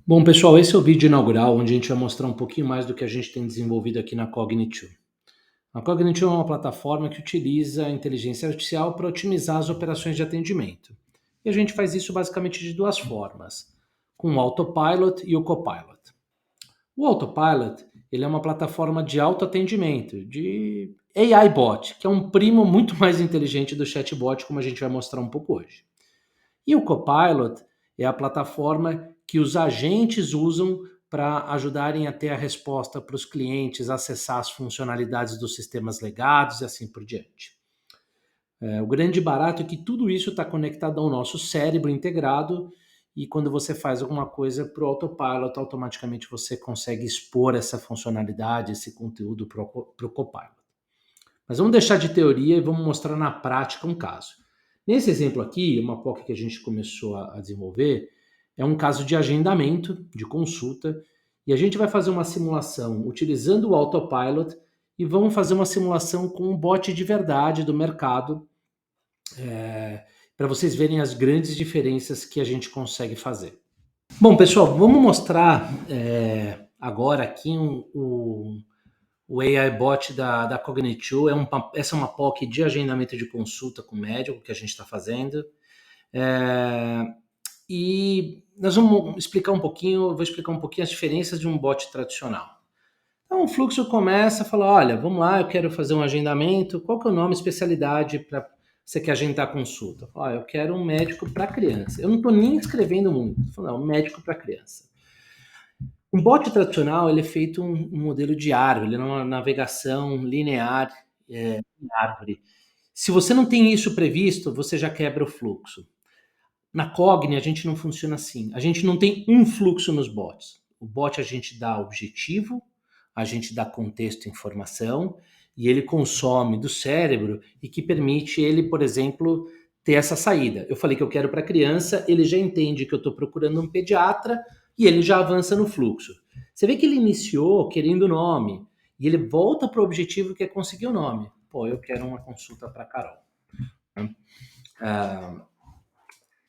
Bom, pessoal, esse é o vídeo inaugural onde a gente vai mostrar um pouquinho mais do que a gente tem desenvolvido aqui na Cognitio. A Cognitio é uma plataforma que utiliza a inteligência artificial para otimizar as operações de atendimento. E a gente faz isso basicamente de duas formas, com o Autopilot e o Copilot. O Autopilot, ele é uma plataforma de autoatendimento, de AI bot, que é um primo muito mais inteligente do chatbot, como a gente vai mostrar um pouco hoje. E o Copilot é a plataforma que os agentes usam para ajudarem a ter a resposta para os clientes, acessar as funcionalidades dos sistemas legados e assim por diante. O grande barato é que tudo isso está conectado ao nosso cérebro integrado e quando você faz alguma coisa para o Autopilot, automaticamente você consegue expor essa funcionalidade, esse conteúdo para o Copilot. Mas vamos deixar de teoria e vamos mostrar na prática um caso. Nesse exemplo aqui, uma POC que a gente começou a desenvolver é um caso de agendamento, de consulta, e a gente vai fazer uma simulação utilizando o Autopilot e vamos fazer uma simulação com um bot de verdade do mercado, para vocês verem as grandes diferenças que a gente consegue fazer. Bom, pessoal, vamos mostrar agora aqui o AI Bot da Cognitio. Essa é uma POC de agendamento de consulta com o médico que a gente está fazendo. E nós vamos explicar um pouquinho, eu vou explicar um pouquinho as diferenças de um bot tradicional. Então o fluxo começa a falar, olha, vamos lá, eu quero fazer um agendamento, qual que é o nome, especialidade para você quer agendar a consulta? Olha, eu quero um médico para criança. Eu não estou nem escrevendo muito, estou falando, um médico para criança. Um bot tradicional ele é feito um modelo de árvore, ele é uma navegação linear em árvore. Se você não tem isso previsto, você já quebra o fluxo. Na Cogni, a gente não funciona assim. A gente não tem um fluxo nos bots. O bot a gente dá objetivo, a gente dá contexto e informação, e ele consome do cérebro e que permite ele, por exemplo, ter essa saída. Eu falei que eu quero para criança, ele já entende que eu estou procurando um pediatra e ele já avança no fluxo. Você vê que ele iniciou querendo o nome e ele volta para o objetivo que é conseguir o nome. Pô, eu quero uma consulta para Carol. Ah,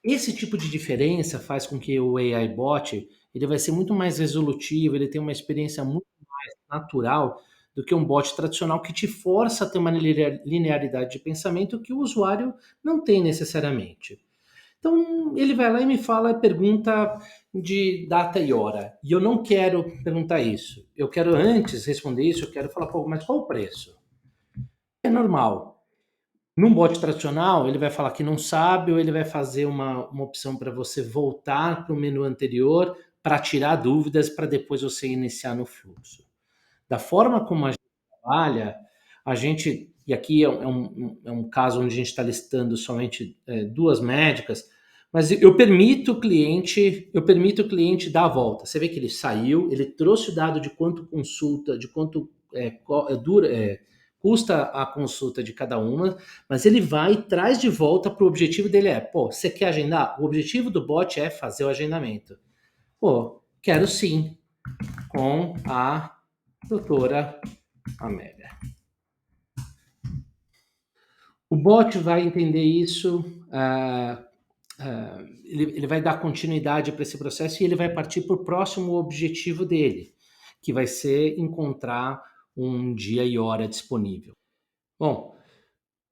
esse tipo de diferença faz com que o AI bot ele vai ser muito mais resolutivo, ele tem uma experiência muito mais natural do que um bot tradicional que te força a ter uma linearidade de pensamento que o usuário não tem necessariamente. Então ele vai lá e me fala, pergunta de data e hora. E eu não quero perguntar isso. Eu quero antes responder isso, eu quero falar, pô, mas qual o preço? É normal. Num bot tradicional, ele vai falar que não sabe ou ele vai fazer uma opção para você voltar para o menu anterior para tirar dúvidas para depois você iniciar no fluxo. Da forma como a gente trabalha, a gente, e aqui é um caso onde a gente está listando somente duas médicas, mas eu permito o cliente dar a volta. Você vê que ele saiu, ele trouxe o dado de quanto consulta, de quanto custa a consulta de cada uma, mas ele vai e traz de volta para o objetivo dele pô, você quer agendar? O objetivo do bot é fazer o agendamento. Pô, quero sim, com a doutora Amélia. O bot vai entender isso, ele vai dar continuidade para esse processo e ele vai partir para o próximo objetivo dele, que vai ser encontrar um dia e hora disponível. Bom,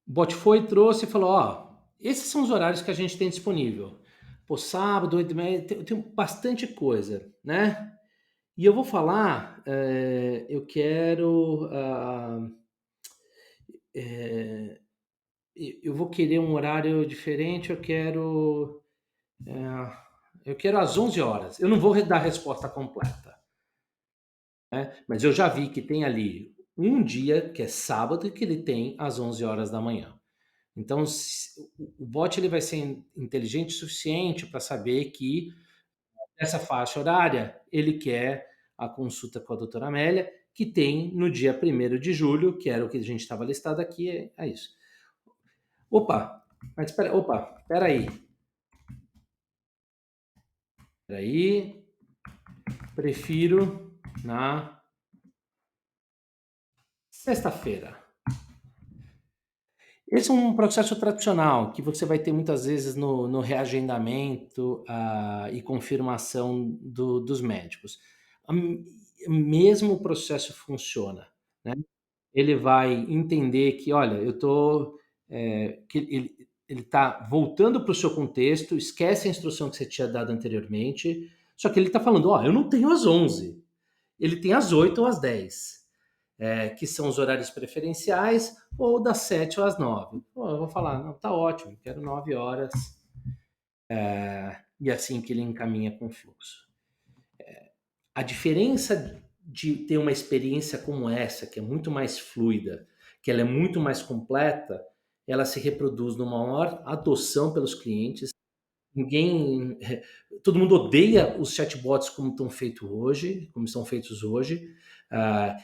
o bot foi, trouxe e falou: ó, esses são os horários que a gente tem disponível. Pô, sábado, 8h30, tem bastante coisa, né? E eu vou falar, eu quero. É, eu vou querer um horário diferente, eu quero às 11 horas. Eu não vou dar a resposta completa, né? Mas eu já vi que tem ali um dia, que é sábado, que ele tem às 11 horas da manhã. Então, o bot ele vai ser inteligente o suficiente para saber que essa faixa horária ele quer a consulta com a doutora Amélia, que tem no dia 1º de julho, que era o que a gente estava listado aqui, é isso. Espera aí. Prefiro na sexta-feira. Esse é um processo tradicional que você vai ter muitas vezes no reagendamento, e confirmação dos médicos. Hum, Mesmo o processo funciona, né. Ele vai entender que, olha, eu tô, que ele tá voltando para o seu contexto, esquece a instrução que você tinha dado anteriormente, só que ele tá falando: "Ó, eu não tenho às 11, ele tem às 8 ou às 10, que são os horários preferenciais, ou das 7 ou às 9. Pô, eu vou falar: "Não, tá ótimo, quero 9 horas", e assim que ele encaminha com o fluxo. A diferença de ter uma experiência como essa, que é muito mais fluida, que ela é muito mais completa, ela se reproduz numa maior adoção pelos clientes. Ninguém, todo mundo odeia os chatbots como estão feitos hoje, como estão feitos hoje.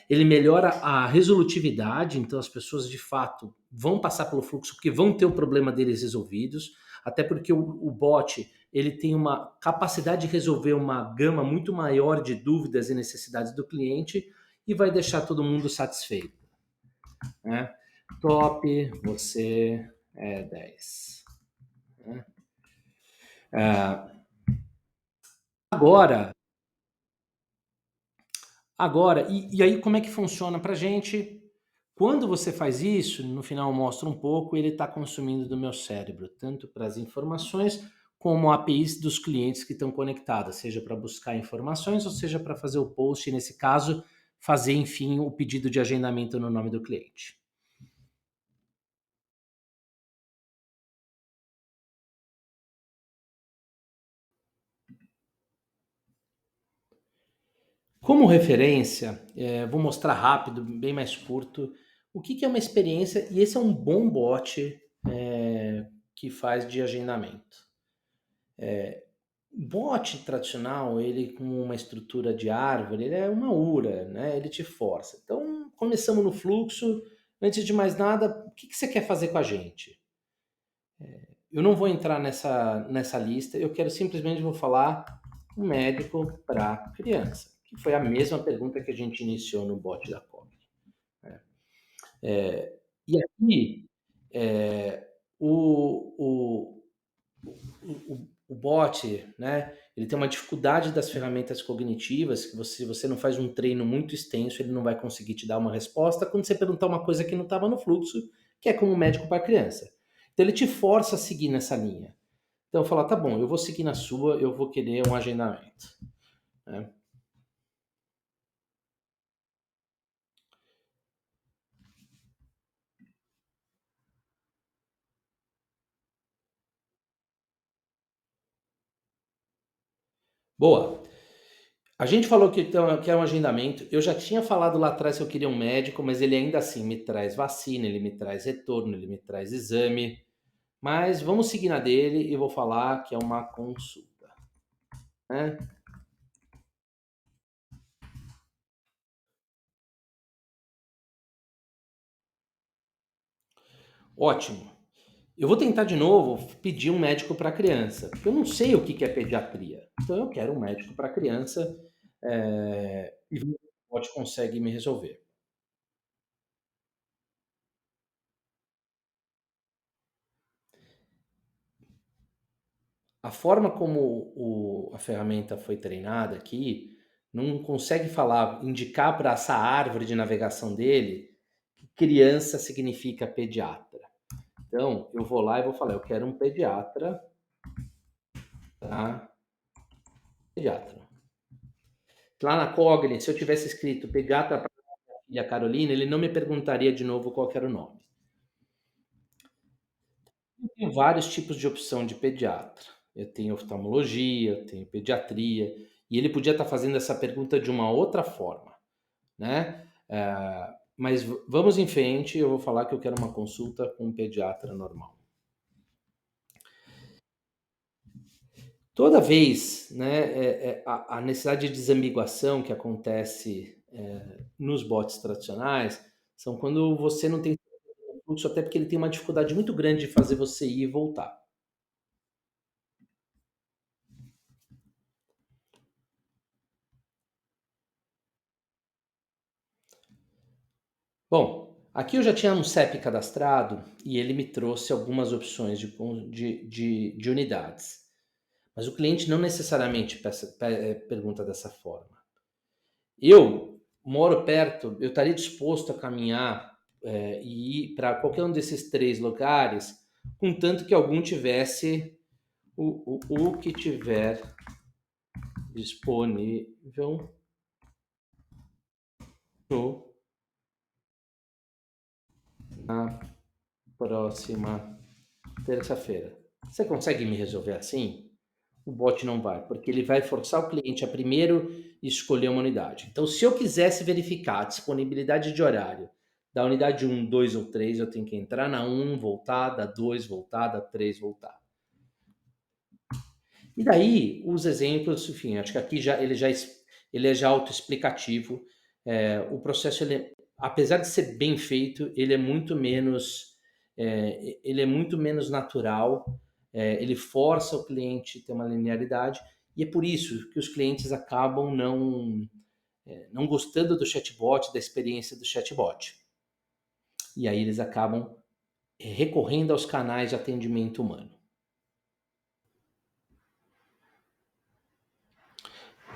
Ele melhora a resolutividade, então as pessoas de fato vão passar pelo fluxo porque vão ter o problema deles resolvidos, até porque o bot ele tem uma capacidade de resolver uma gama muito maior de dúvidas e necessidades do cliente e vai deixar todo mundo satisfeito, né? Top, você é 10. Né? Agora, e aí como é que funciona para gente? Quando você faz isso, no final mostra um pouco, ele está consumindo do meu cérebro, tanto para as informações como APIs dos clientes que estão conectadas, seja para buscar informações ou seja para fazer o post, nesse caso, fazer, enfim, o pedido de agendamento no nome do cliente. Como referência, vou mostrar rápido, bem mais curto, o que é uma experiência, e esse é um bom bot que faz de agendamento. Bot tradicional, ele com uma estrutura de árvore, ele é uma URA, né? Ele te força. Então, começamos no fluxo. Antes de mais nada, o que você quer fazer com a gente? Eu não vou entrar nessa lista, eu quero simplesmente vou falar um médico para criança, que foi a mesma pergunta que a gente iniciou no bot da COP. E aqui, é, o, o bot, né, ele tem uma dificuldade das ferramentas cognitivas, que você, se você não faz um treino muito extenso, ele não vai conseguir te dar uma resposta quando você perguntar uma coisa que não estava no fluxo, que é como médico para criança. Então ele te força a seguir nessa linha. Então eu falo, tá bom, eu vou seguir na sua, eu vou querer um agendamento. Né? Boa. A gente falou que é um agendamento. Eu já tinha falado lá atrás que eu queria um médico, mas ele ainda assim me traz vacina, ele me traz retorno, ele me traz exame. Mas vamos seguir na dele e eu vou falar que é uma consulta. Né? Ótimo. Eu vou tentar de novo pedir um médico para criança, porque eu não sei o que é pediatria. Então eu quero um médico para criança e ver se o bot consegue me resolver. A forma como a ferramenta foi treinada aqui não consegue falar, indicar para essa árvore de navegação dele que criança significa pediatra. Então, eu vou lá e vou falar, eu quero um pediatra, tá? Pediatra. Lá na Cogni, se eu tivesse escrito pediatra para minha filha Carolina, ele não me perguntaria de novo qual que era o nome. Eu tenho vários tipos de opção de pediatra. Eu tenho oftalmologia, eu tenho pediatria, e ele podia estar fazendo essa pergunta de uma outra forma, né? Mas vamos em frente, eu vou falar que eu quero uma consulta com um pediatra normal. Toda vez, né, a necessidade de desambiguação que acontece nos bots tradicionais são quando você não tem fluxo, até porque ele tem uma dificuldade muito grande de fazer você ir e voltar. Bom, Aqui eu já tinha um CEP cadastrado e ele me trouxe algumas opções de unidades. Mas o cliente não necessariamente pergunta dessa forma. Eu moro perto, eu estaria disposto a caminhar e ir para qualquer um desses 3 lugares, contanto que algum tivesse o que tiver disponível no, na próxima terça-feira. Você consegue me resolver assim? O bot não vai, porque ele vai forçar o cliente a primeiro escolher uma unidade. Então, se eu quisesse verificar a disponibilidade de horário da unidade 1, 2 ou 3, eu tenho que entrar na 1, voltar, da 2, voltar, da 3, voltar. E daí, os exemplos, enfim, acho que aqui ele é já autoexplicativo. O processo, apesar de ser bem feito, ele é muito menos natural, ele força o cliente a ter uma linearidade, e é por isso que os clientes acabam não gostando do chatbot, da experiência do chatbot. E aí eles acabam recorrendo aos canais de atendimento humano.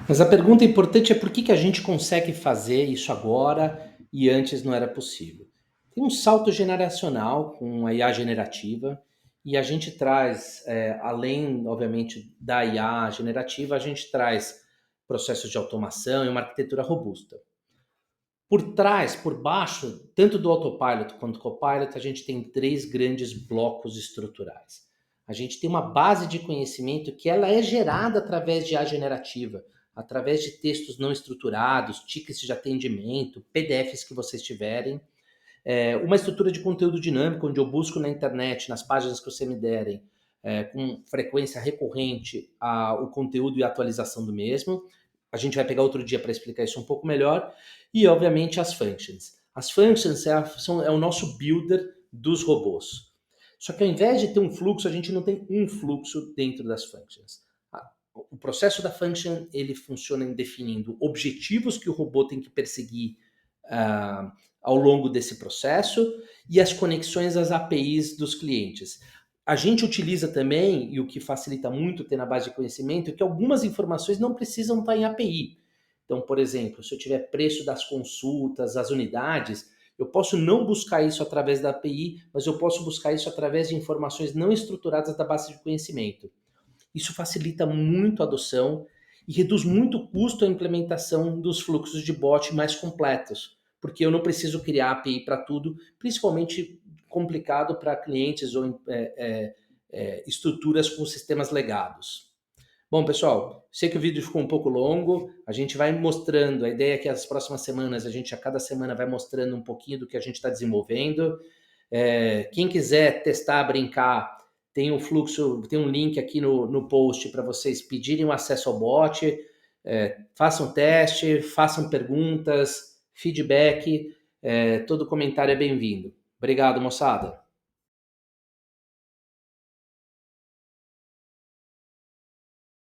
Mas a pergunta importante é por que a gente consegue fazer isso agora e antes não era possível. Tem um salto generacional com a IA generativa e a gente traz, além, obviamente, da IA generativa, a gente traz processos de automação e uma arquitetura robusta. Por trás, por baixo, tanto do Autopilot quanto do Copilot, a gente tem 3 grandes blocos estruturais. A gente tem uma base de conhecimento que ela é gerada através de IA generativa, através de textos não estruturados, tickets de atendimento, PDFs que vocês tiverem. Uma estrutura de conteúdo dinâmico, onde eu busco na internet, nas páginas que você me derem, com frequência recorrente, o conteúdo e a atualização do mesmo. A gente vai pegar outro dia para explicar isso um pouco melhor. E, obviamente, as functions. As functions é o nosso builder dos robôs. Só que ao invés de ter um fluxo, a gente não tem um fluxo dentro das functions. O processo da function, ele funciona em definindo objetivos que o robô tem que perseguir ao longo desse processo e as conexões às APIs dos clientes. A gente utiliza também, e o que facilita muito ter na base de conhecimento, é que algumas informações não precisam estar em API. Então, por exemplo, se eu tiver preço das consultas, as unidades, eu posso não buscar isso através da API, mas eu posso buscar isso através de informações não estruturadas da base de conhecimento. Isso facilita muito a adoção e reduz muito o custo a implementação dos fluxos de bot mais completos, porque eu não preciso criar API para tudo, principalmente complicado para clientes ou estruturas com sistemas legados. Bom, pessoal, sei que o vídeo ficou um pouco longo, a gente vai mostrando, a ideia é que as próximas semanas, a gente a cada semana vai mostrando um pouquinho do que a gente está desenvolvendo. Quem quiser testar, brincar, tem um fluxo, tem um link aqui no post para vocês pedirem o acesso ao bot, façam teste, façam perguntas, feedback, todo comentário é bem-vindo. Obrigado, moçada.